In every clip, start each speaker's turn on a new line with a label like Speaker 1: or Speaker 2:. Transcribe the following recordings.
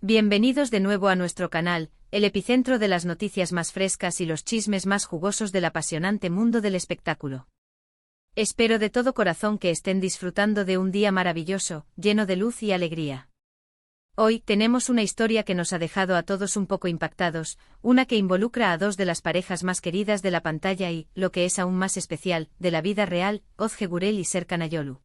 Speaker 1: Bienvenidos de nuevo a nuestro canal, el epicentro de las noticias más frescas y los chismes más jugosos del apasionante mundo del espectáculo. Espero de todo corazón que estén disfrutando de un día maravilloso, lleno de luz y alegría. Hoy tenemos una historia que nos ha dejado a todos un poco impactados, una que involucra a dos de las parejas más queridas de la pantalla y, lo que es aún más especial, de la vida real, Ozge Gurel y Serkan Ayolu.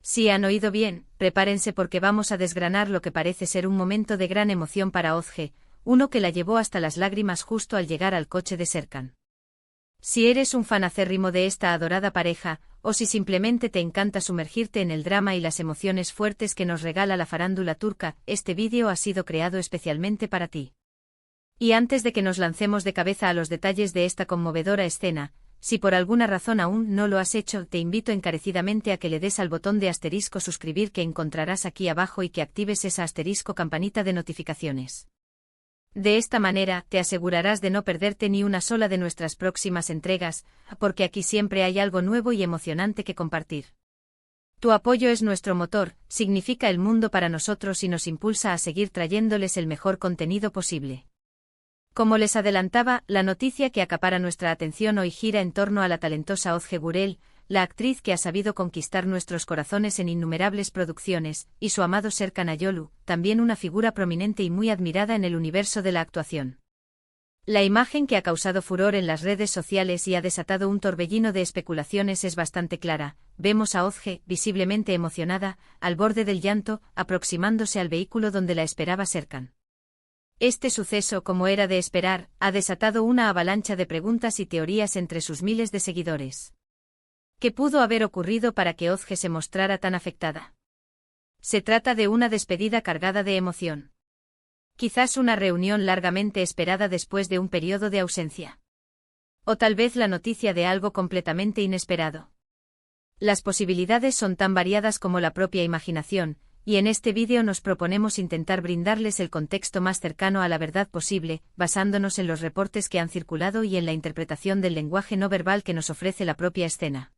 Speaker 1: Si han oído bien, prepárense porque vamos a desgranar lo que parece ser un momento de gran emoción para Ozge, uno que la llevó hasta las lágrimas justo al llegar al coche de Serkan. Si eres un fan acérrimo de esta adorada pareja, o si simplemente te encanta sumergirte en el drama y las emociones fuertes que nos regala la farándula turca, este vídeo ha sido creado especialmente para ti. Y antes de que nos lancemos de cabeza a los detalles de esta conmovedora escena, si por alguna razón aún no lo has hecho, te invito encarecidamente a que le des al botón de asterisco suscribir que encontrarás aquí abajo y que actives esa asterisco campanita de notificaciones. De esta manera, te asegurarás de no perderte ni una sola de nuestras próximas entregas, porque aquí siempre hay algo nuevo y emocionante que compartir. Tu apoyo es nuestro motor, significa el mundo para nosotros y nos impulsa a seguir trayéndoles el mejor contenido posible. Como les adelantaba, la noticia que acapara nuestra atención hoy gira en torno a la talentosa Ozge Gurel, la actriz que ha sabido conquistar nuestros corazones en innumerables producciones, y su amado Serkan Ayolu, también una figura prominente y muy admirada en el universo de la actuación. La imagen que ha causado furor en las redes sociales y ha desatado un torbellino de especulaciones es bastante clara. Vemos a Ozge, visiblemente emocionada, al borde del llanto, aproximándose al vehículo donde la esperaba Serkan. Este suceso, como era de esperar, ha desatado una avalancha de preguntas y teorías entre sus miles de seguidores. ¿Qué pudo haber ocurrido para que Ozge se mostrara tan afectada? Se trata de una despedida cargada de emoción. Quizás una reunión largamente esperada después de un periodo de ausencia. O tal vez la noticia de algo completamente inesperado. Las posibilidades son tan variadas como la propia imaginación, y en este vídeo nos proponemos intentar brindarles el contexto más cercano a la verdad posible, basándonos en los reportes que han circulado y en la interpretación del lenguaje no verbal que nos ofrece la propia escena.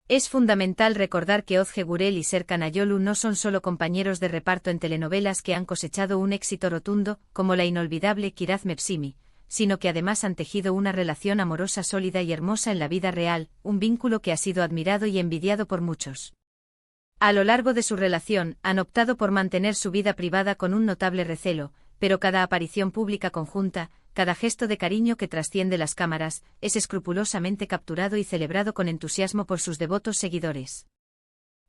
Speaker 1: Es fundamental recordar que Ozge Gurel y Serkan Ayolu no son solo compañeros de reparto en telenovelas que han cosechado un éxito rotundo, como la inolvidable Kiraz Mevsimi, sino que además han tejido una relación amorosa sólida y hermosa en la vida real, un vínculo que ha sido admirado y envidiado por muchos. A lo largo de su relación, han optado por mantener su vida privada con un notable recelo, pero cada aparición pública conjunta, cada gesto de cariño que trasciende las cámaras, es escrupulosamente capturado y celebrado con entusiasmo por sus devotos seguidores.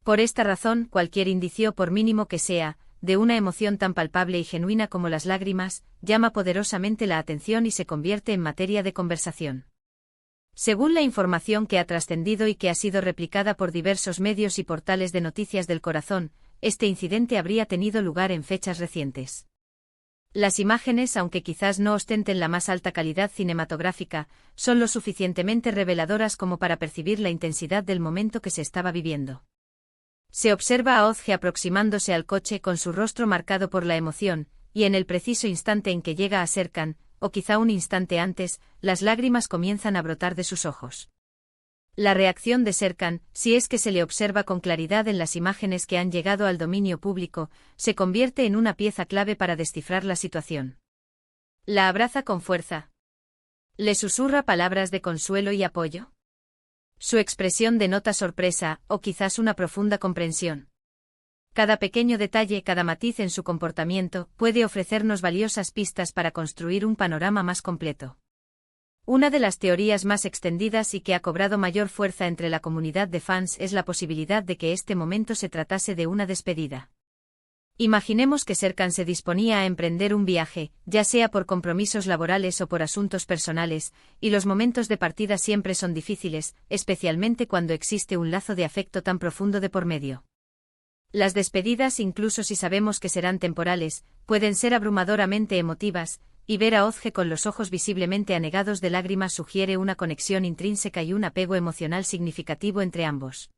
Speaker 1: Por esta razón, cualquier indicio, por mínimo que sea, de una emoción tan palpable y genuina como las lágrimas, llama poderosamente la atención y se convierte en materia de conversación. Según la información que ha trascendido y que ha sido replicada por diversos medios y portales de noticias del corazón, este incidente habría tenido lugar en fechas recientes. Las imágenes, aunque quizás no ostenten la más alta calidad cinematográfica, son lo suficientemente reveladoras como para percibir la intensidad del momento que se estaba viviendo. Se observa a Ozge aproximándose al coche con su rostro marcado por la emoción, y en el preciso instante en que llega a Serkan, o quizá un instante antes, las lágrimas comienzan a brotar de sus ojos. La reacción de Serkan, si es que se le observa con claridad en las imágenes que han llegado al dominio público, se convierte en una pieza clave para descifrar la situación. La abraza con fuerza. Le susurra palabras de consuelo y apoyo. Su expresión denota sorpresa, o quizás una profunda comprensión. Cada pequeño detalle, cada matiz en su comportamiento, puede ofrecernos valiosas pistas para construir un panorama más completo. Una de las teorías más extendidas y que ha cobrado mayor fuerza entre la comunidad de fans es la posibilidad de que este momento se tratase de una despedida. Imaginemos que Serkan se disponía a emprender un viaje, ya sea por compromisos laborales o por asuntos personales, y los momentos de partida siempre son difíciles, especialmente cuando existe un lazo de afecto tan profundo de por medio. Las despedidas, incluso si sabemos que serán temporales, pueden ser abrumadoramente emotivas, y ver a Ozge con los ojos visiblemente anegados de lágrimas sugiere una conexión intrínseca y un apego emocional significativo entre ambos.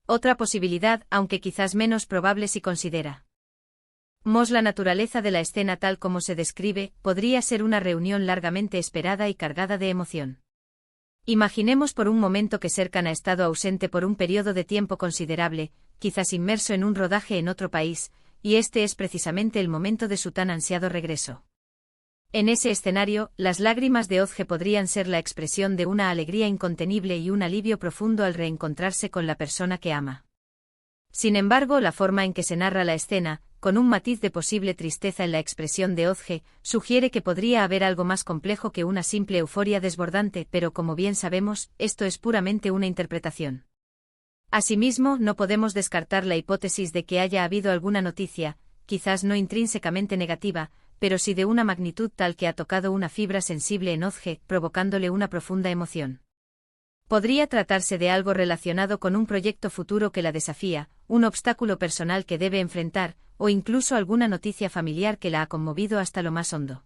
Speaker 1: Otra posibilidad, aunque quizás menos probable si consideramos la naturaleza de la escena tal como se describe, podría ser una reunión largamente esperada y cargada de emoción. Imaginemos por un momento que Serkan ha estado ausente por un periodo de tiempo considerable, quizás inmerso en un rodaje en otro país, y este es precisamente el momento de su tan ansiado regreso. En ese escenario, las lágrimas de Ozge podrían ser la expresión de una alegría incontenible y un alivio profundo al reencontrarse con la persona que ama. Sin embargo, la forma en que se narra la escena, con un matiz de posible tristeza en la expresión de Ozge, sugiere que podría haber algo más complejo que una simple euforia desbordante, pero como bien sabemos, esto es puramente una interpretación. Asimismo, no podemos descartar la hipótesis de que haya habido alguna noticia, quizás no intrínsecamente negativa, pero sí de una magnitud tal que ha tocado una fibra sensible en Ozge, provocándole una profunda emoción. Podría tratarse de algo relacionado con un proyecto futuro que la desafía, un obstáculo personal que debe enfrentar, o incluso alguna noticia familiar que la ha conmovido hasta lo más hondo.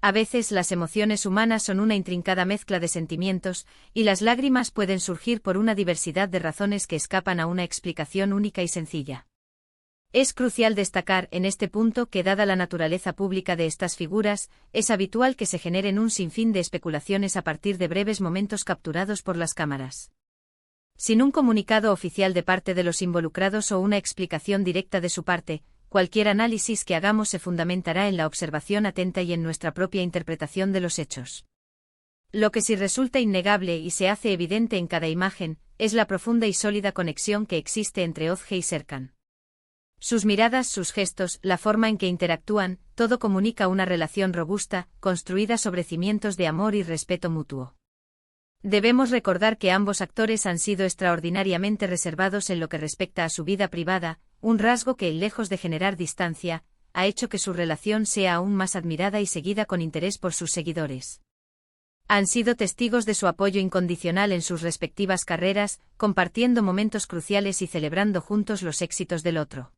Speaker 1: A veces las emociones humanas son una intrincada mezcla de sentimientos, y las lágrimas pueden surgir por una diversidad de razones que escapan a una explicación única y sencilla. Es crucial destacar en este punto que, dada la naturaleza pública de estas figuras, es habitual que se generen un sinfín de especulaciones a partir de breves momentos capturados por las cámaras. Sin un comunicado oficial de parte de los involucrados o una explicación directa de su parte, cualquier análisis que hagamos se fundamentará en la observación atenta y en nuestra propia interpretación de los hechos. Lo que sí resulta innegable y se hace evidente en cada imagen, es la profunda y sólida conexión que existe entre Ozge y Serkan. Sus miradas, sus gestos, la forma en que interactúan, todo comunica una relación robusta, construida sobre cimientos de amor y respeto mutuo. Debemos recordar que ambos actores han sido extraordinariamente reservados en lo que respecta a su vida privada, un rasgo que, lejos de generar distancia, ha hecho que su relación sea aún más admirada y seguida con interés por sus seguidores. Han sido testigos de su apoyo incondicional en sus respectivas carreras, compartiendo momentos cruciales y celebrando juntos los éxitos del otro.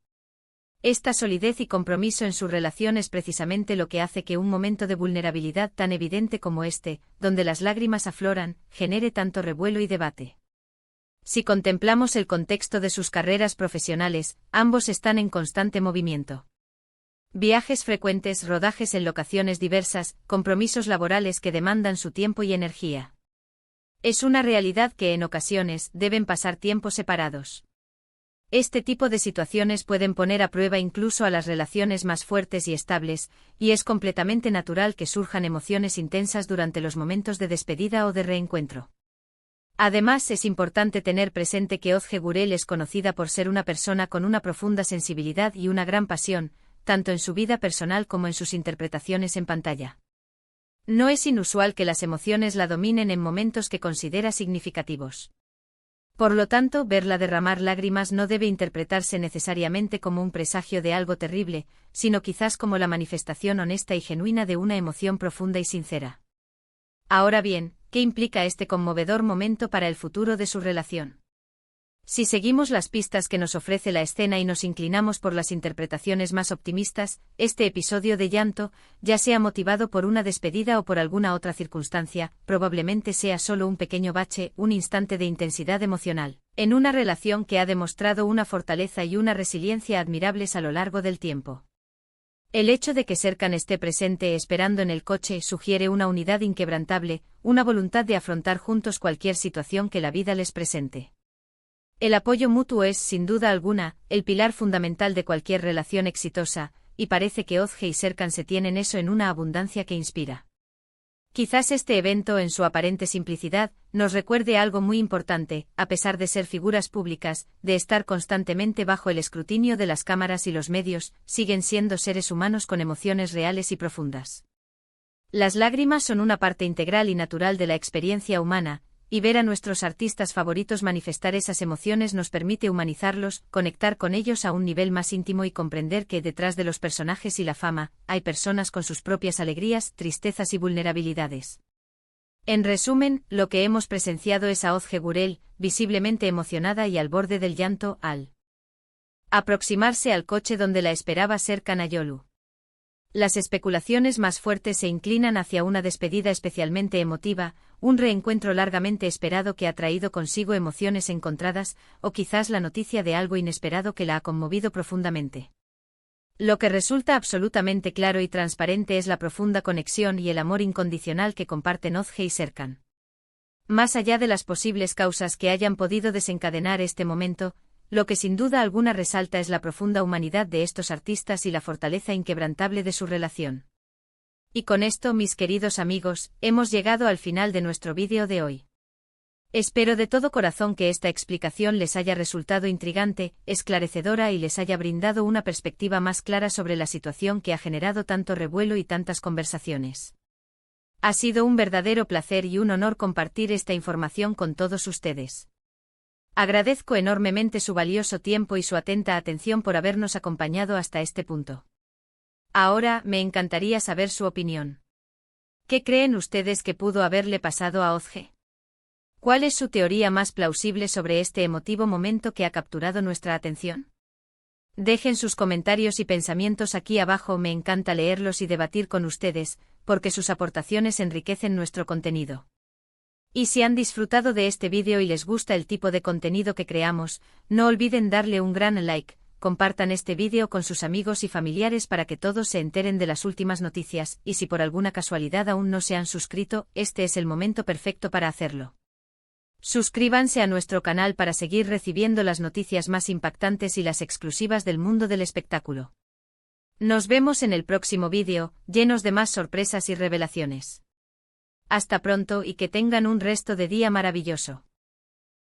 Speaker 1: Esta solidez y compromiso en su relación es precisamente lo que hace que un momento de vulnerabilidad tan evidente como este, donde las lágrimas afloran, genere tanto revuelo y debate. Si contemplamos el contexto de sus carreras profesionales, ambos están en constante movimiento. Viajes frecuentes, rodajes en locaciones diversas, compromisos laborales que demandan su tiempo y energía. Es una realidad que en ocasiones deben pasar tiempos separados. Este tipo de situaciones pueden poner a prueba incluso a las relaciones más fuertes y estables, y es completamente natural que surjan emociones intensas durante los momentos de despedida o de reencuentro. Además, es importante tener presente que Ozge Gurel es conocida por ser una persona con una profunda sensibilidad y una gran pasión, tanto en su vida personal como en sus interpretaciones en pantalla. No es inusual que las emociones la dominen en momentos que considera significativos. Por lo tanto, verla derramar lágrimas no debe interpretarse necesariamente como un presagio de algo terrible, sino quizás como la manifestación honesta y genuina de una emoción profunda y sincera. Ahora bien, ¿qué implica este conmovedor momento para el futuro de su relación? Si seguimos las pistas que nos ofrece la escena y nos inclinamos por las interpretaciones más optimistas, este episodio de llanto, ya sea motivado por una despedida o por alguna otra circunstancia, probablemente sea solo un pequeño bache, un instante de intensidad emocional, en una relación que ha demostrado una fortaleza y una resiliencia admirables a lo largo del tiempo. El hecho de que Serkan esté presente esperando en el coche sugiere una unidad inquebrantable, una voluntad de afrontar juntos cualquier situación que la vida les presente. El apoyo mutuo es, sin duda alguna, el pilar fundamental de cualquier relación exitosa, y parece que Ozge y Serkan se tienen eso en una abundancia que inspira. Quizás este evento, en su aparente simplicidad, nos recuerde algo muy importante, a pesar de ser figuras públicas, de estar constantemente bajo el escrutinio de las cámaras y los medios, siguen siendo seres humanos con emociones reales y profundas. Las lágrimas son una parte integral y natural de la experiencia humana, y ver a nuestros artistas favoritos manifestar esas emociones nos permite humanizarlos, conectar con ellos a un nivel más íntimo y comprender que detrás de los personajes y la fama, hay personas con sus propias alegrías, tristezas y vulnerabilidades. En resumen, lo que hemos presenciado es a Ozge Gurel, visiblemente emocionada y al borde del llanto, al aproximarse al coche donde la esperaba Serkan Ayolu. Las especulaciones más fuertes se inclinan hacia una despedida especialmente emotiva, un reencuentro largamente esperado que ha traído consigo emociones encontradas, o quizás la noticia de algo inesperado que la ha conmovido profundamente. Lo que resulta absolutamente claro y transparente es la profunda conexión y el amor incondicional que comparten Ozge y Serkan. Más allá de las posibles causas que hayan podido desencadenar este momento, Lo que sin duda alguna resalta es la profunda humanidad de estos artistas y la fortaleza inquebrantable de su relación. Y con esto, mis queridos amigos, hemos llegado al final de nuestro vídeo de hoy. Espero de todo corazón que esta explicación les haya resultado intrigante, esclarecedora y les haya brindado una perspectiva más clara sobre la situación que ha generado tanto revuelo y tantas conversaciones. Ha sido un verdadero placer y un honor compartir esta información con todos ustedes. Agradezco enormemente su valioso tiempo y su atenta atención por habernos acompañado hasta este punto. Ahora, me encantaría saber su opinión. ¿Qué creen ustedes que pudo haberle pasado a Ozge? ¿Cuál es su teoría más plausible sobre este emotivo momento que ha capturado nuestra atención? Dejen sus comentarios y pensamientos aquí abajo, me encanta leerlos y debatir con ustedes, porque sus aportaciones enriquecen nuestro contenido. Y si han disfrutado de este vídeo y les gusta el tipo de contenido que creamos, no olviden darle un gran like, compartan este vídeo con sus amigos y familiares para que todos se enteren de las últimas noticias, y si por alguna casualidad aún no se han suscrito, este es el momento perfecto para hacerlo. Suscríbanse a nuestro canal para seguir recibiendo las noticias más impactantes y las exclusivas del mundo del espectáculo. Nos vemos en el próximo vídeo, llenos de más sorpresas y revelaciones. Hasta pronto y que tengan un resto de día maravilloso.